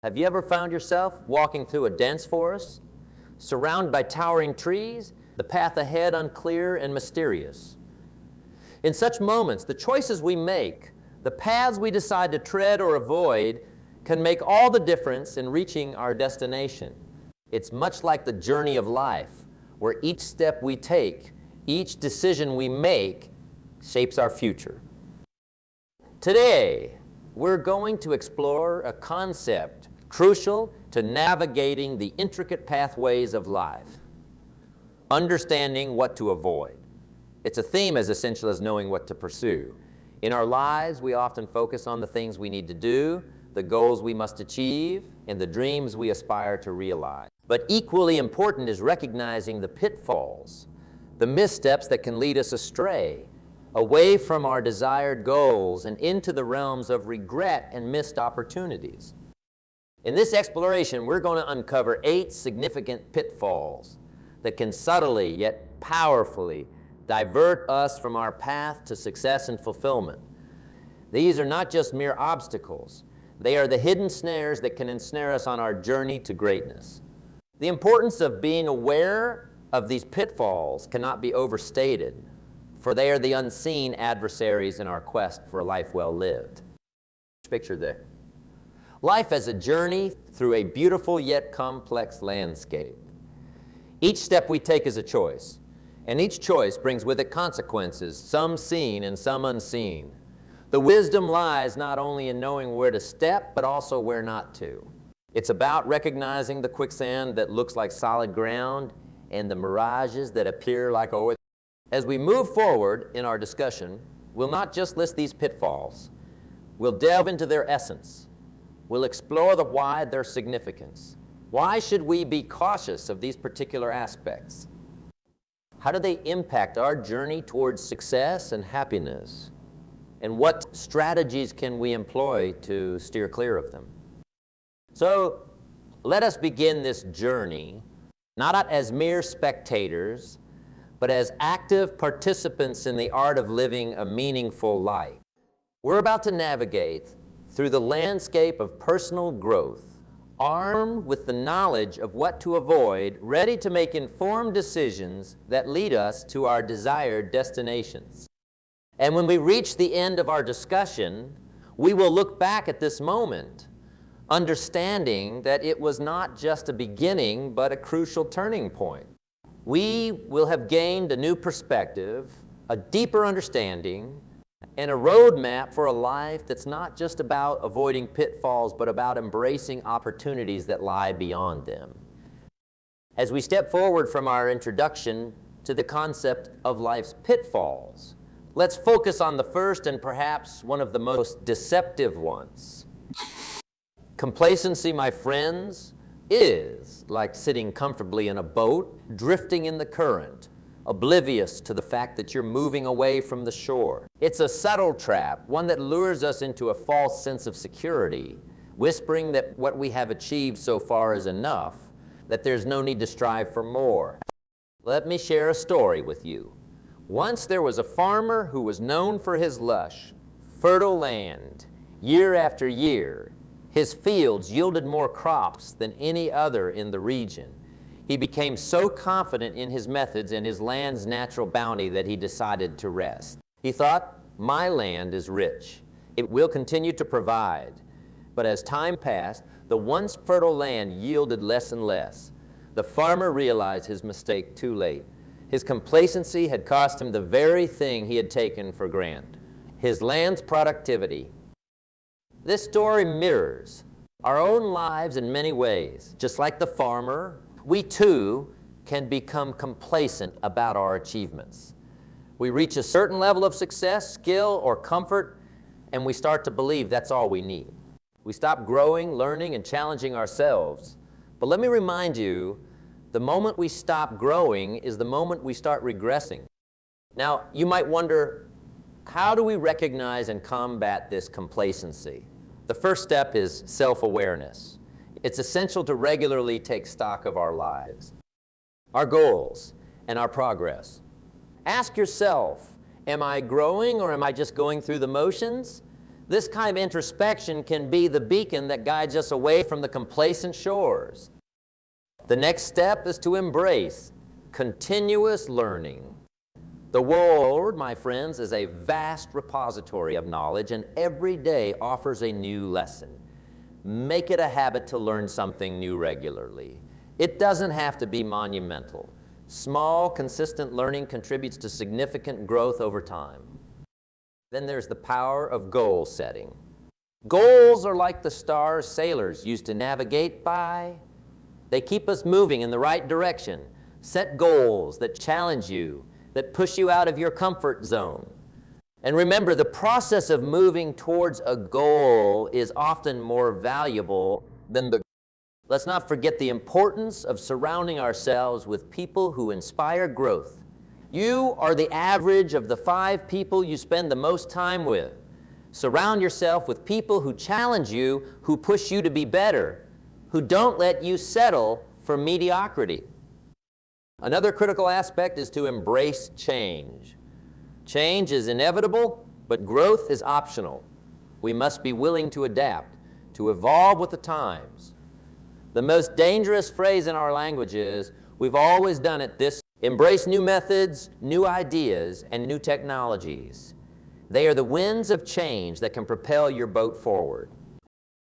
Have you ever found yourself walking through a dense forest, surrounded by towering trees, the path ahead unclear and mysterious? In such moments, the choices we make, the paths we decide to tread or avoid, can make all the difference in reaching our destination. It's much like the journey of life, where each step we take, each decision we make, shapes our future. Today, we're going to explore a concept crucial to navigating the intricate pathways of life: understanding what to avoid. It's a theme as essential as knowing what to pursue. In our lives, we often focus on the things we need to do, the goals we must achieve, and the dreams we aspire to realize. But equally important is recognizing the pitfalls, the missteps that can lead us astray, away from our desired goals and into the realms of regret and missed opportunities. In this exploration, we're going to uncover 8 significant pitfalls that can subtly yet powerfully divert us from our path to success and fulfillment. These are not just mere obstacles. They are the hidden snares that can ensnare us on our journey to greatness. The importance of being aware of these pitfalls cannot be overstated, for they are the unseen adversaries in our quest for a life well lived. Picture there. Life as a journey through a beautiful yet complex landscape. Each step we take is a choice, and each choice brings with it consequences, some seen and some unseen. The wisdom lies not only in knowing where to step, but also where not to. It's about recognizing the quicksand that looks like solid ground and the mirages that appear like oasis. As we move forward in our discussion, we'll not just list these pitfalls. We'll delve into their essence. We'll explore the why, their significance. Why should we be cautious of these particular aspects? How do they impact our journey towards success and happiness? And what strategies can we employ to steer clear of them? So let us begin this journey not as mere spectators, but as active participants in the art of living a meaningful life. We're about to navigate through the landscape of personal growth, armed with the knowledge of what to avoid, ready to make informed decisions that lead us to our desired destinations. And when we reach the end of our discussion, we will look back at this moment, understanding that it was not just a beginning, but a crucial turning point. We will have gained a new perspective, a deeper understanding, and a roadmap for a life that's not just about avoiding pitfalls, but about embracing opportunities that lie beyond them. As we step forward from our introduction to the concept of life's pitfalls, let's focus on the first and perhaps one of the most deceptive ones. Complacency, my friends, is like sitting comfortably in a boat, drifting in the current, oblivious to the fact that you're moving away from the shore. It's a subtle trap, one that lures us into a false sense of security, whispering that what we have achieved so far is enough, that there's no need to strive for more. Let me share a story with you. Once there was a farmer who was known for his lush, fertile land. Year after year, his fields yielded more crops than any other in the region. He became so confident in his methods and his land's natural bounty that he decided to rest. He thought, my land is rich. It will continue to provide. But as time passed, the once fertile land yielded less and less. The farmer realized his mistake too late. His complacency had cost him the very thing he had taken for granted, his land's productivity. This story mirrors our own lives in many ways. Just like the farmer, we too can become complacent about our achievements. We reach a certain level of success, skill, or comfort, and we start to believe that's all we need. We stop growing, learning, and challenging ourselves. But let me remind you, the moment we stop growing is the moment we start regressing. Now, you might wonder, how do we recognize and combat this complacency? The first step is self-awareness. It's essential to regularly take stock of our lives, our goals, and our progress. Ask yourself, am I growing or am I just going through the motions? This kind of introspection can be the beacon that guides us away from the complacent shores. The next step is to embrace continuous learning. The world, my friends, is a vast repository of knowledge, and every day offers a new lesson. Make it a habit to learn something new regularly. It doesn't have to be monumental. Small, consistent learning contributes to significant growth over time. Then there's the power of goal setting. Goals are like the stars sailors used to navigate by. They keep us moving in the right direction. Set goals that challenge you, that push you out of your comfort zone. And remember, the process of moving towards a goal is often more valuable than the. Let's not forget the importance of surrounding ourselves with people who inspire growth. You are the average of the 5 people you spend the most time with. Surround yourself with people who challenge you, who push you to be better, who don't let you settle for mediocrity. Another critical aspect is to embrace change. Change is inevitable, but growth is optional. We must be willing to adapt, to evolve with the times. The most dangerous phrase in our language is, we've always done it this way. Embrace new methods, new ideas, and new technologies. They are the winds of change that can propel your boat forward.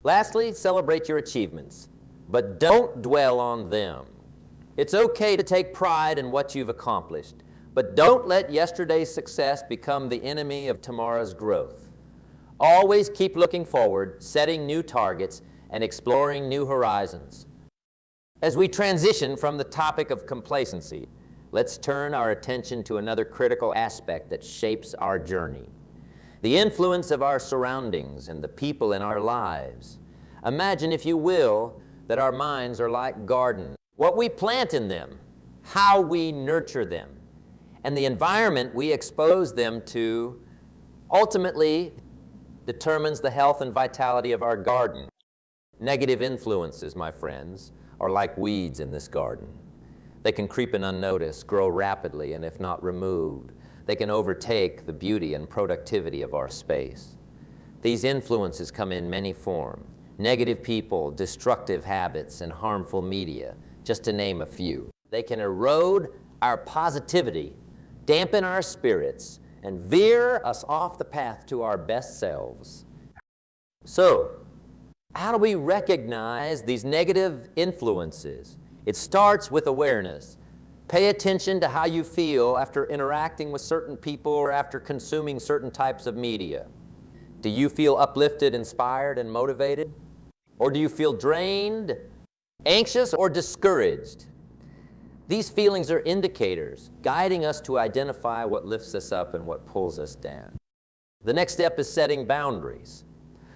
Lastly, celebrate your achievements, but don't dwell on them. It's okay to take pride in what you've accomplished, but don't let yesterday's success become the enemy of tomorrow's growth. Always keep looking forward, setting new targets, and exploring new horizons. As we transition from the topic of complacency, let's turn our attention to another critical aspect that shapes our journey: the influence of our surroundings and the people in our lives. Imagine, if you will, that our minds are like gardens. What we plant in them, how we nurture them, and the environment we expose them to ultimately determines the health and vitality of our garden. Negative influences, my friends, are like weeds in this garden. They can creep in unnoticed, grow rapidly, and if not removed, they can overtake the beauty and productivity of our space. These influences come in many forms: negative people, destructive habits, and harmful media, just to name a few. They can erode our positivity, dampen our spirits, and veer us off the path to our best selves. So, how do we recognize these negative influences? It starts with awareness. Pay attention to how you feel after interacting with certain people or after consuming certain types of media. Do you feel uplifted, inspired, and motivated? Or do you feel drained, anxious, or discouraged? These feelings are indicators guiding us to identify what lifts us up and what pulls us down. The next step is setting boundaries.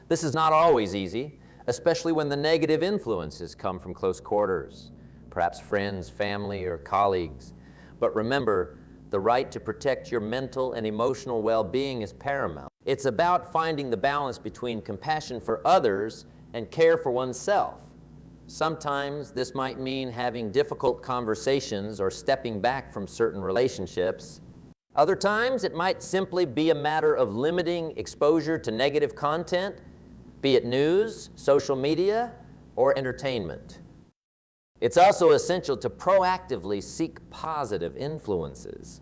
This is not always easy, especially when the negative influences come from close quarters, perhaps friends, family, or colleagues. But remember, the right to protect your mental and emotional well-being is paramount. It's about finding the balance between compassion for others and care for oneself. Sometimes this might mean having difficult conversations or stepping back from certain relationships. Other times it might simply be a matter of limiting exposure to negative content, be it news, social media, or entertainment. It's also essential to proactively seek positive influences.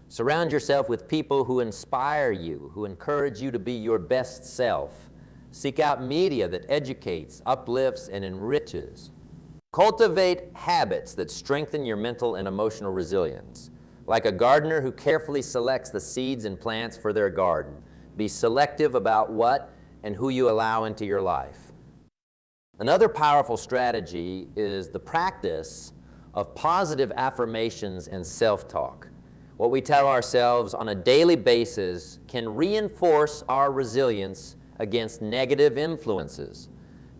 Surround yourself with people who inspire you, who encourage you to be your best self. Seek out media that educates, uplifts, and enriches. Cultivate habits that strengthen your mental and emotional resilience. Like a gardener who carefully selects the seeds and plants for their garden, be selective about what and who you allow into your life. Another powerful strategy is the practice of positive affirmations and self-talk. What we tell ourselves on a daily basis can reinforce our resilience against negative influences.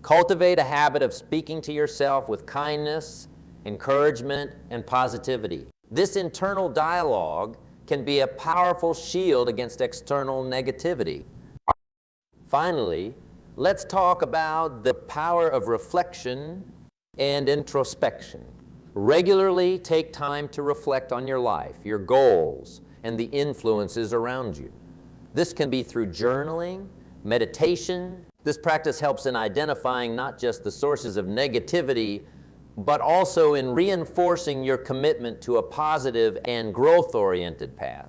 Cultivate a habit of speaking to yourself with kindness, encouragement, and positivity. This internal dialogue can be a powerful shield against external negativity. Finally, let's talk about the power of reflection and introspection. Regularly take time to reflect on your life, your goals, and the influences around you. This can be through journaling, meditation. This practice helps in identifying not just the sources of negativity, but also in reinforcing your commitment to a positive and growth-oriented path.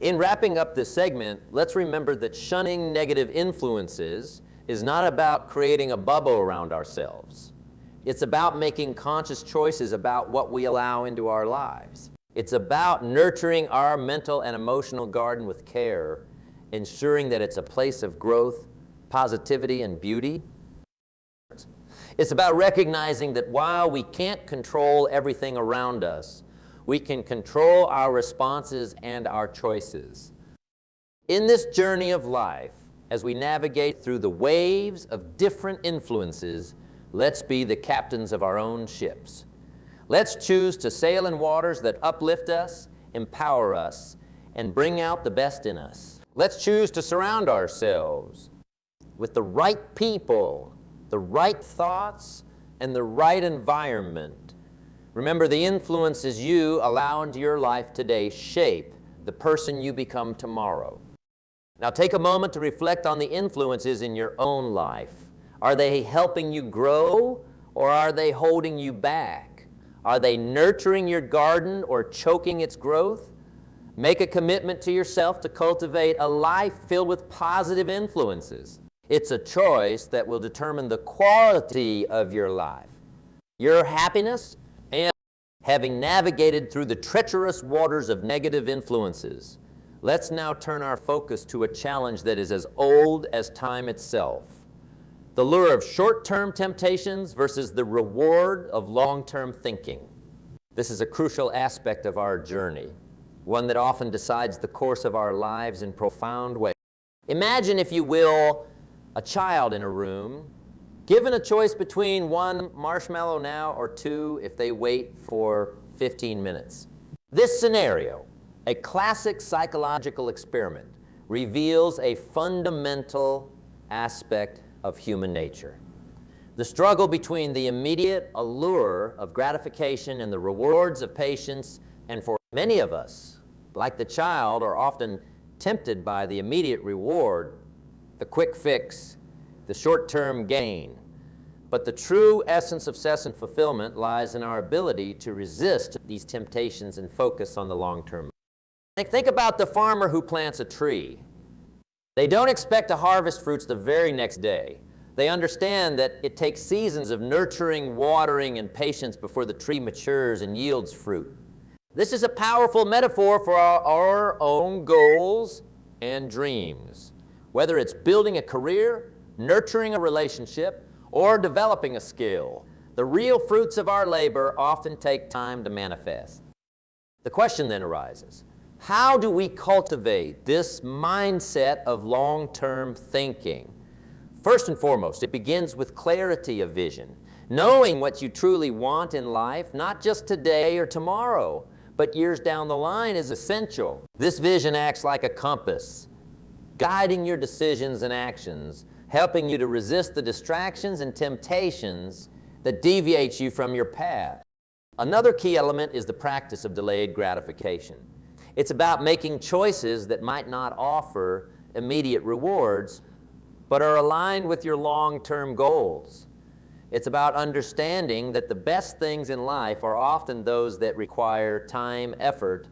In wrapping up this segment, let's remember that shunning negative influences is not about creating a bubble around ourselves. It's about making conscious choices about what we allow into our lives. It's about nurturing our mental and emotional garden with care, ensuring that it's a place of growth, positivity, and beauty. It's about recognizing that while we can't control everything around us, we can control our responses and our choices. In this journey of life, as we navigate through the waves of different influences, let's be the captains of our own ships. Let's choose to sail in waters that uplift us, empower us, and bring out the best in us. Let's choose to surround ourselves with the right people, the right thoughts, and the right environment. Remember, the influences you allow into your life today shape the person you become tomorrow. Now take a moment to reflect on the influences in your own life. Are they helping you grow, or are they holding you back? Are they nurturing your garden or choking its growth? Make a commitment to yourself to cultivate a life filled with positive influences. It's a choice that will determine the quality of your life, your happiness, and having navigated through the treacherous waters of negative influences, let's now turn our focus to a challenge that is as old as time itself. The lure of short-term temptations versus the reward of long-term thinking. This is a crucial aspect of our journey, one that often decides the course of our lives in profound ways. Imagine, if you will, a child in a room, given a choice between one marshmallow now or two if they wait for 15 minutes. This scenario, a classic psychological experiment, reveals a fundamental aspect of human nature. The struggle between the immediate allure of gratification and the rewards of patience, and for many of us, like the child, are often tempted by the immediate reward, the quick fix, the short-term gain. But the true essence of success and fulfillment lies in our ability to resist these temptations and focus on the long term. Think about the farmer who plants a tree. They don't expect to harvest fruits the very next day. They understand that it takes seasons of nurturing, watering, and patience before the tree matures and yields fruit. This is a powerful metaphor for our own goals and dreams. Whether it's building a career, nurturing a relationship, or developing a skill, the real fruits of our labor often take time to manifest. The question then arises, how do we cultivate this mindset of long-term thinking? First and foremost, it begins with clarity of vision. Knowing what you truly want in life, not just today or tomorrow, but years down the line, is essential. This vision acts like a compass, guiding your decisions and actions, helping you to resist the distractions and temptations that deviate you from your path. Another key element is the practice of delayed gratification. It's about making choices that might not offer immediate rewards, but are aligned with your long-term goals. It's about understanding that the best things in life are often those that require time, effort,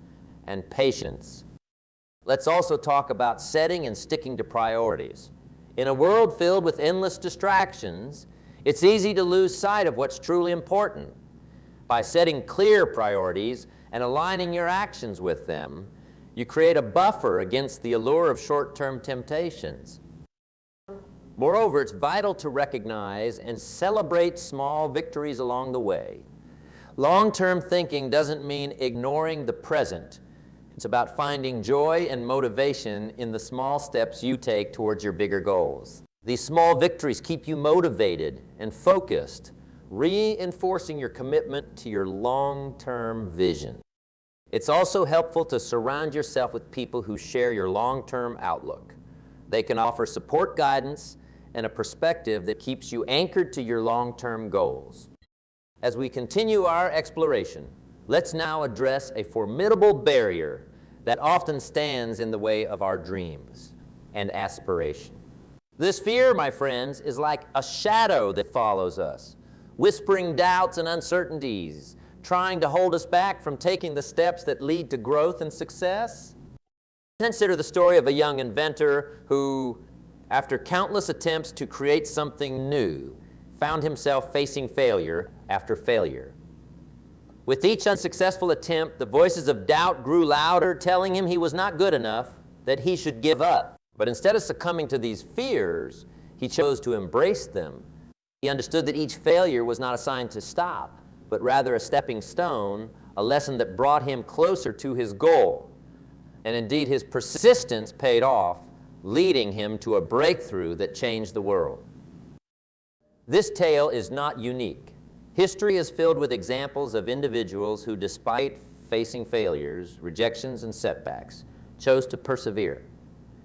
and patience. Let's also talk about setting and sticking to priorities. In a world filled with endless distractions, it's easy to lose sight of what's truly important. By setting clear priorities and aligning your actions with them, you create a buffer against the allure of short-term temptations. Moreover, it's vital to recognize and celebrate small victories along the way. Long-term thinking doesn't mean ignoring the present. It's about finding joy and motivation in the small steps you take towards your bigger goals. These small victories keep you motivated and focused, reinforcing your commitment to your long-term vision. It's also helpful to surround yourself with people who share your long-term outlook. They can offer support, guidance, and a perspective that keeps you anchored to your long-term goals. As we continue our exploration, let's now address a formidable barrier that often stands in the way of our dreams and aspiration. This fear, my friends, is like a shadow that follows us, whispering doubts and uncertainties, trying to hold us back from taking the steps that lead to growth and success. Consider the story of a young inventor who, after countless attempts to create something new, found himself facing failure after failure. With each unsuccessful attempt, the voices of doubt grew louder, telling him he was not good enough, that he should give up. But instead of succumbing to these fears, he chose to embrace them. He understood that each failure was not a sign to stop, but rather a stepping stone, a lesson that brought him closer to his goal. And indeed, his persistence paid off, leading him to a breakthrough that changed the world. This tale is not unique. History is filled with examples of individuals who, despite facing failures, rejections, and setbacks, chose to persevere.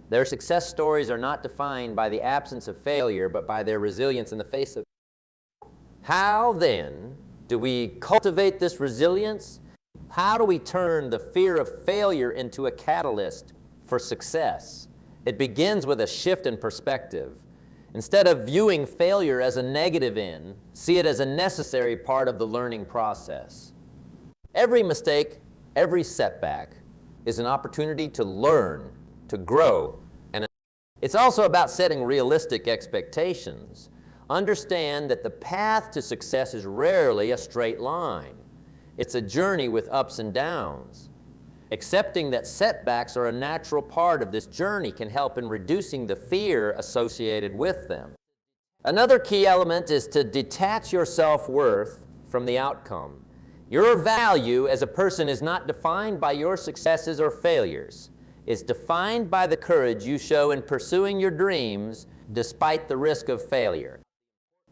Their success stories are not defined by the absence of failure, but by their resilience in the face of it. How, then, do we cultivate this resilience? How do we turn the fear of failure into a catalyst for success? It begins with a shift in perspective. Instead of viewing failure as a negative end, see it as a necessary part of the learning process. Every mistake, every setback is an opportunity to learn, to grow, and it's also about setting realistic expectations. Understand that the path to success is rarely a straight line. It's a journey with ups and downs. Accepting that setbacks are a natural part of this journey can help in reducing the fear associated with them. Another key element is to detach your self-worth from the outcome. Your value as a person is not defined by your successes or failures. It's defined by the courage you show in pursuing your dreams despite the risk of failure.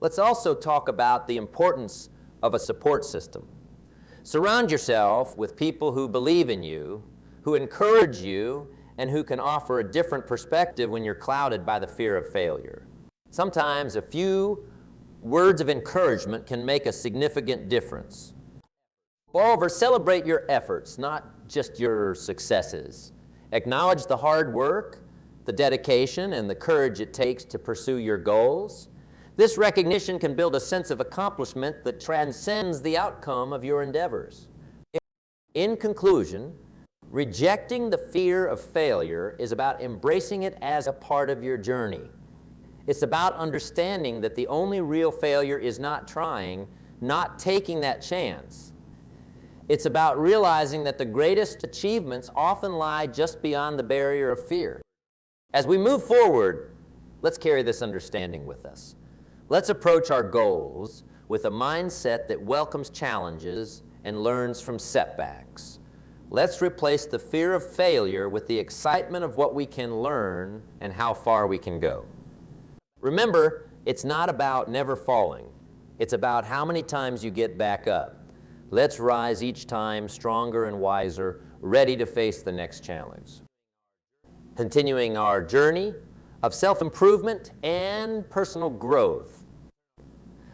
Let's also talk about the importance of a support system. Surround yourself with people who believe in you, who encourage you, and who can offer a different perspective when you're clouded by the fear of failure. Sometimes a few words of encouragement can make a significant difference. Moreover, celebrate your efforts, not just your successes. Acknowledge the hard work, the dedication, and the courage it takes to pursue your goals. This recognition can build a sense of accomplishment that transcends the outcome of your endeavors. In conclusion, rejecting the fear of failure is about embracing it as a part of your journey. It's about understanding that the only real failure is not trying, not taking that chance. It's about realizing that the greatest achievements often lie just beyond the barrier of fear. As we move forward, let's carry this understanding with us. Let's approach our goals with a mindset that welcomes challenges and learns from setbacks. Let's replace the fear of failure with the excitement of what we can learn and how far we can go. Remember, it's not about never falling. It's about how many times you get back up. Let's rise each time stronger and wiser, ready to face the next challenge. Continuing our journey of self-improvement and personal growth.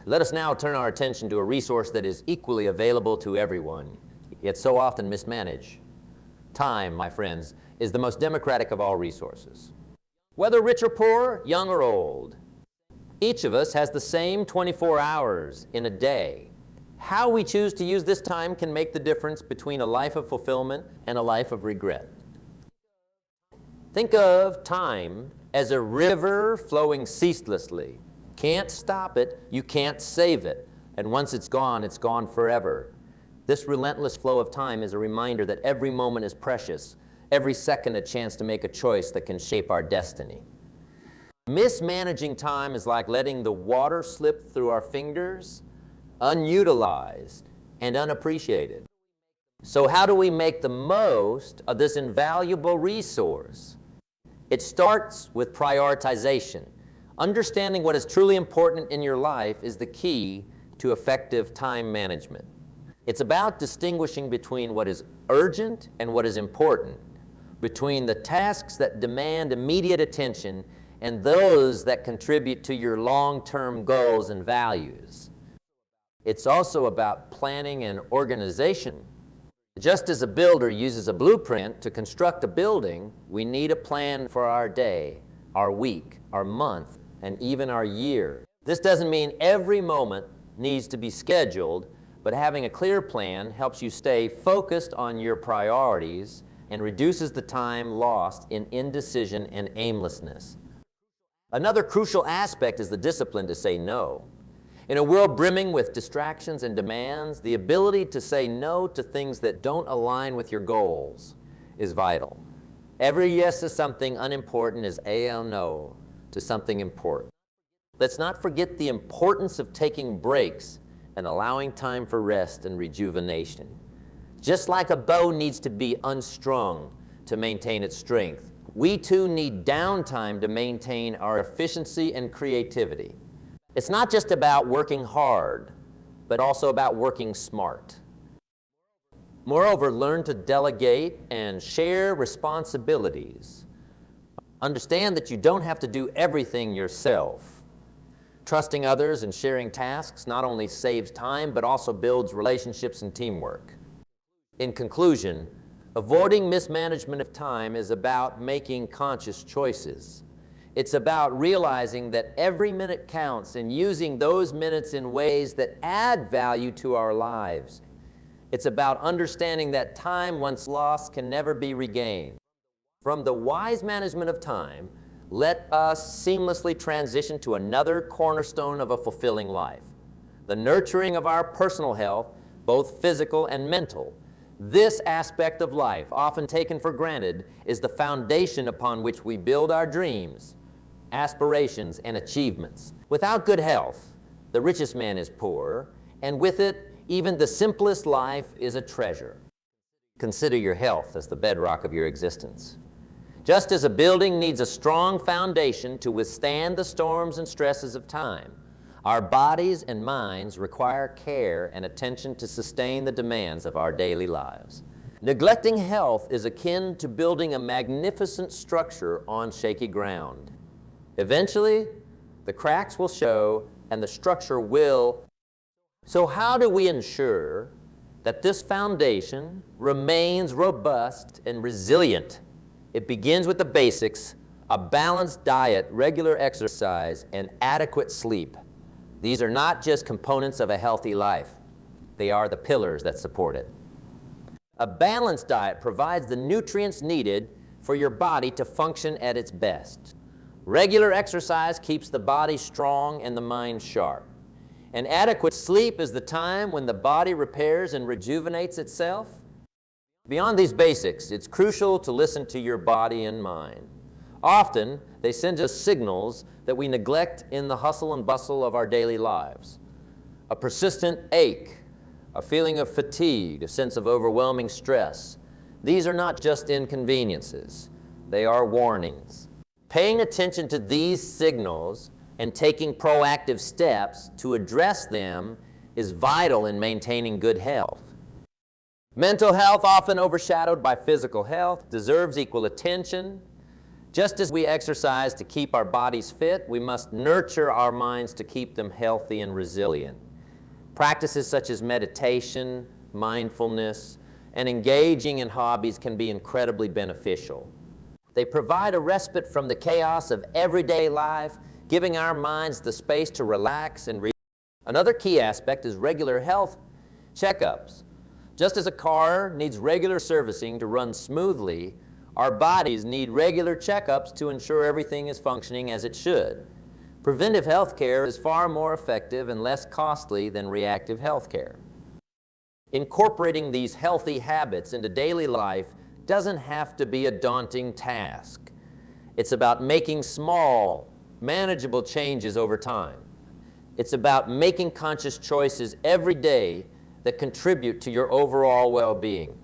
Let us now turn our attention to a resource that is equally available to everyone, yet so often mismanaged. Time, my friends, is the most democratic of all resources. Whether rich or poor, young or old, each of us has the same 24 hours in a day. How we choose to use this time can make the difference between a life of fulfillment and a life of regret. Think of time as a river flowing ceaselessly. Can't stop it, you can't save it, and once it's gone forever. This relentless flow of time is a reminder that every moment is precious, every second a chance to make a choice that can shape our destiny. Mismanaging time is like letting the water slip through our fingers, unutilized and unappreciated. So how do we make the most of this invaluable resource? It starts with prioritization. Understanding what is truly important in your life is the key to effective time management. It's about distinguishing between what is urgent and what is important, between the tasks that demand immediate attention and those that contribute to your long-term goals and values. It's also about planning and organization. Just as a builder uses a blueprint to construct a building, we need a plan for our day, our week, our month, and even our year. This doesn't mean every moment needs to be scheduled, but having a clear plan helps you stay focused on your priorities and reduces the time lost in indecision and aimlessness. Another crucial aspect is the discipline to say no. In a world brimming with distractions and demands, the ability to say no to things that don't align with your goals is vital. Every yes to something unimportant is a no to something important. Let's not forget the importance of taking breaks and allowing time for rest and rejuvenation. Just like a bow needs to be unstrung to maintain its strength, we too need downtime to maintain our efficiency and creativity. It's not just about working hard, but also about working smart. Moreover, learn to delegate and share responsibilities. Understand that you don't have to do everything yourself. Trusting others and sharing tasks not only saves time, but also builds relationships and teamwork. In conclusion, avoiding mismanagement of time is about making conscious choices. It's about realizing that every minute counts and using those minutes in ways that add value to our lives. It's about understanding that time once lost can never be regained. From the wise management of time, let us seamlessly transition to another cornerstone of a fulfilling life, the nurturing of our personal health, both physical and mental. This aspect of life, often taken for granted, is the foundation upon which we build our dreams, aspirations, and achievements. Without good health, the richest man is poor, and with it, even the simplest life is a treasure. Consider your health as the bedrock of your existence. Just as a building needs a strong foundation to withstand the storms and stresses of time, our bodies and minds require care and attention to sustain the demands of our daily lives. Neglecting health is akin to building a magnificent structure on shaky ground. Eventually, the cracks will show and the structure will. So how do we ensure that this foundation remains robust and resilient? It begins with the basics: a balanced diet, regular exercise, and adequate sleep. These are not just components of a healthy life. They are the pillars that support it. A balanced diet provides the nutrients needed for your body to function at its best. Regular exercise keeps the body strong and the mind sharp. And adequate sleep is the time when the body repairs and rejuvenates itself. Beyond these basics, it's crucial to listen to your body and mind. Often, they send us signals that we neglect in the hustle and bustle of our daily lives. A persistent ache, a feeling of fatigue, a sense of overwhelming stress. These are not just inconveniences. They are warnings. Paying attention to these signals and taking proactive steps to address them is vital in maintaining good health. Mental health, often overshadowed by physical health, deserves equal attention. Just as we exercise to keep our bodies fit, we must nurture our minds to keep them healthy and resilient. Practices such as meditation, mindfulness, and engaging in hobbies can be incredibly beneficial. They provide a respite from the chaos of everyday life, giving our minds the space to relax and Another key aspect is regular health checkups. Just as a car needs regular servicing to run smoothly, our bodies need regular checkups to ensure everything is functioning as it should. Preventive health care is far more effective and less costly than reactive health care. Incorporating these healthy habits into daily life doesn't have to be a daunting task. It's about making small, manageable changes over time. It's about making conscious choices every day that contribute to your overall well-being.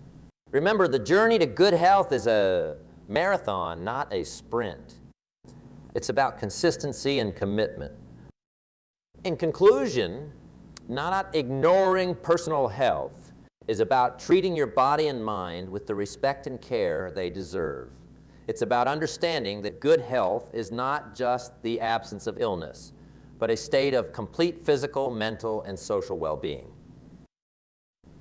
Remember, the journey to good health is a marathon, not a sprint. It's about consistency and commitment. In conclusion, not ignoring personal health is about treating your body and mind with the respect and care they deserve. It's about understanding that good health is not just the absence of illness, but a state of complete physical, mental, and social well-being.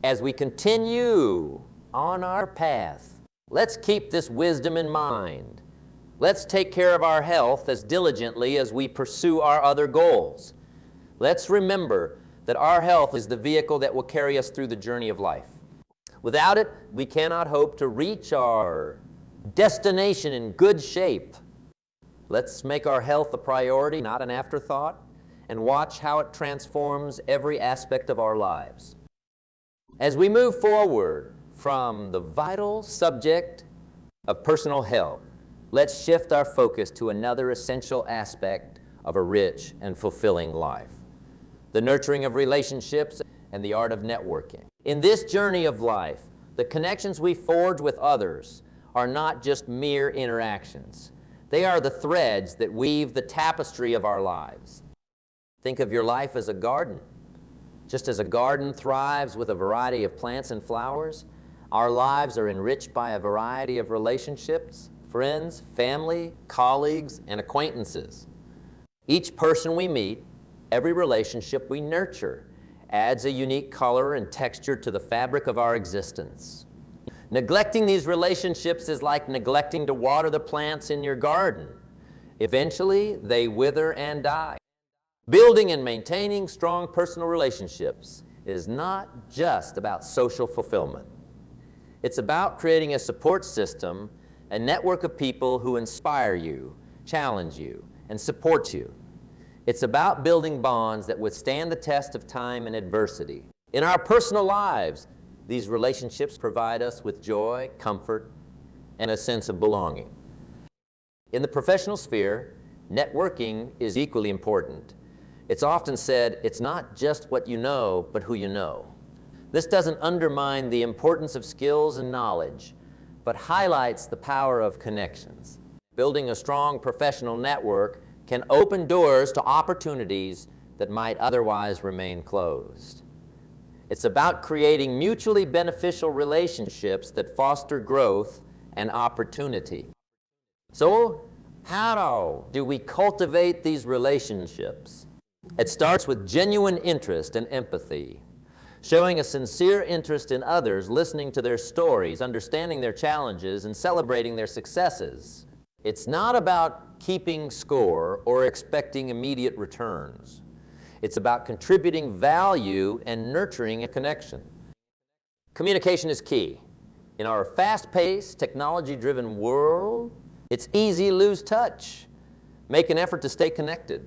As we continue on our path, let's keep this wisdom in mind. Let's take care of our health as diligently as we pursue our other goals. Let's remember that our health is the vehicle that will carry us through the journey of life. Without it, we cannot hope to reach our destination in good shape. Let's make our health a priority, not an afterthought, and watch how it transforms every aspect of our lives. As we move forward from the vital subject of personal health, let's shift our focus to another essential aspect of a rich and fulfilling life: the nurturing of relationships and the art of networking. In this journey of life, the connections we forge with others are not just mere interactions. They are the threads that weave the tapestry of our lives. Think of your life as a garden. Just as a garden thrives with a variety of plants and flowers, our lives are enriched by a variety of relationships, friends, family, colleagues, and acquaintances. Each person we meet, every relationship we nurture, adds a unique color and texture to the fabric of our existence. Neglecting these relationships is like neglecting to water the plants in your garden. Eventually, they wither and die. Building and maintaining strong personal relationships is not just about social fulfillment. It's about creating a support system, a network of people who inspire you, challenge you, and support you. It's about building bonds that withstand the test of time and adversity. In our personal lives, these relationships provide us with joy, comfort, and a sense of belonging. In the professional sphere, networking is equally important. It's often said, it's not just what you know, but who you know. This doesn't undermine the importance of skills and knowledge, but highlights the power of connections. Building a strong professional network can open doors to opportunities that might otherwise remain closed. It's about creating mutually beneficial relationships that foster growth and opportunity. So, how do we cultivate these relationships? It starts with genuine interest and empathy, showing a sincere interest in others, listening to their stories, understanding their challenges, and celebrating their successes. It's not about keeping score or expecting immediate returns. It's about contributing value and nurturing a connection. Communication is key. In our fast-paced, technology-driven world, it's easy to lose touch. Make an effort to stay connected.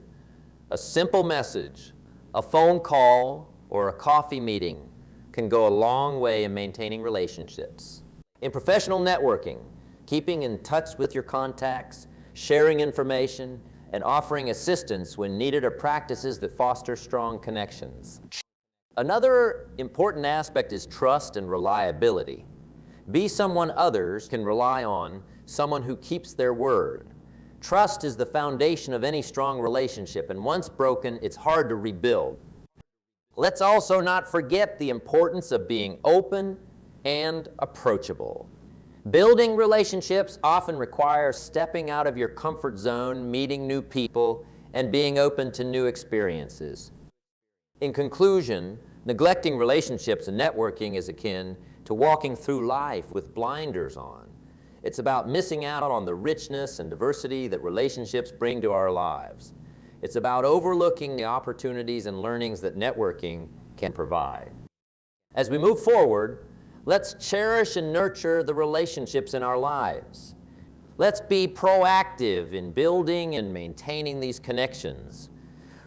A simple message, a phone call, or a coffee meeting can go a long way in maintaining relationships. In professional networking, keeping in touch with your contacts, sharing information, and offering assistance when needed are practices that foster strong connections. Another important aspect is trust and reliability. Be someone others can rely on, someone who keeps their word. Trust is the foundation of any strong relationship, and once broken, it's hard to rebuild. Let's also not forget the importance of being open and approachable. Building relationships often requires stepping out of your comfort zone, meeting new people, and being open to new experiences. In conclusion, neglecting relationships and networking is akin to walking through life with blinders on. It's about missing out on the richness and diversity that relationships bring to our lives. It's about overlooking the opportunities and learnings that networking can provide. As we move forward, let's cherish and nurture the relationships in our lives. Let's be proactive in building and maintaining these connections.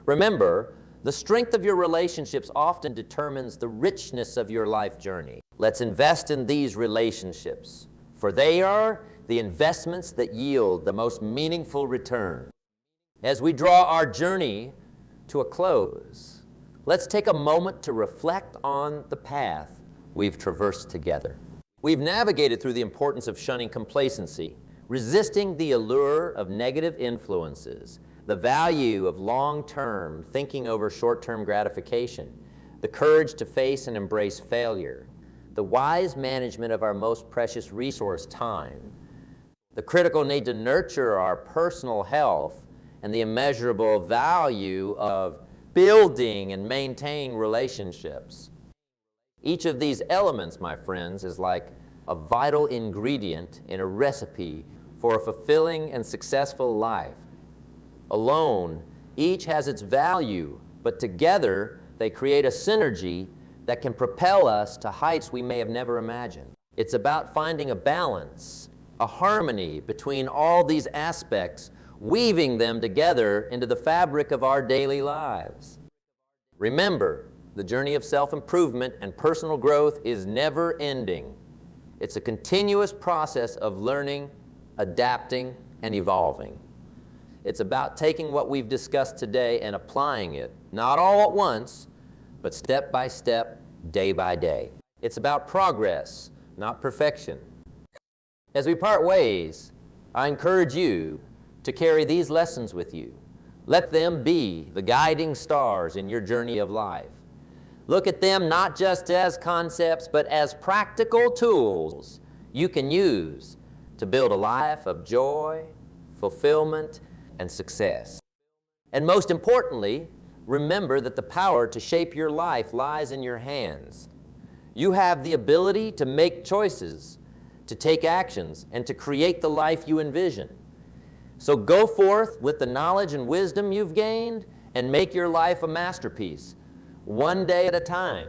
Remember, the strength of your relationships often determines the richness of your life journey. Let's invest in these relationships, for they are the investments that yield the most meaningful return. As we draw our journey to a close, let's take a moment to reflect on the path we've traversed together. We've navigated through the importance of shunning complacency, resisting the allure of negative influences, the value of long-term thinking over short-term gratification, the courage to face and embrace failure, the wise management of our most precious resource, time, the critical need to nurture our personal health, and the immeasurable value of building and maintaining relationships. Each of these elements, my friends, is like a vital ingredient in a recipe for for a fulfilling and successful life. Alone, each has its value, but together they create a synergy that can propel us to heights we may have never imagined. It's about finding a balance, a harmony between all these aspects, weaving them together into the fabric of our daily lives. Remember, the journey of self-improvement and personal growth is never ending. It's a continuous process of learning, adapting, and evolving. It's about taking what we've discussed today and applying it, not all at once, but step by step, day by day. It's about progress, not perfection. As we part ways, I encourage you to carry these lessons with you. Let them be the guiding stars in your journey of life. Look at them not just as concepts, but as practical tools you can use to build a life of joy, fulfillment, and success. And most importantly, remember that the power to shape your life lies in your hands. You have the ability to make choices, to take actions, and to create the life you envision. So go forth with the knowledge and wisdom you've gained and make your life a masterpiece, one day at a time.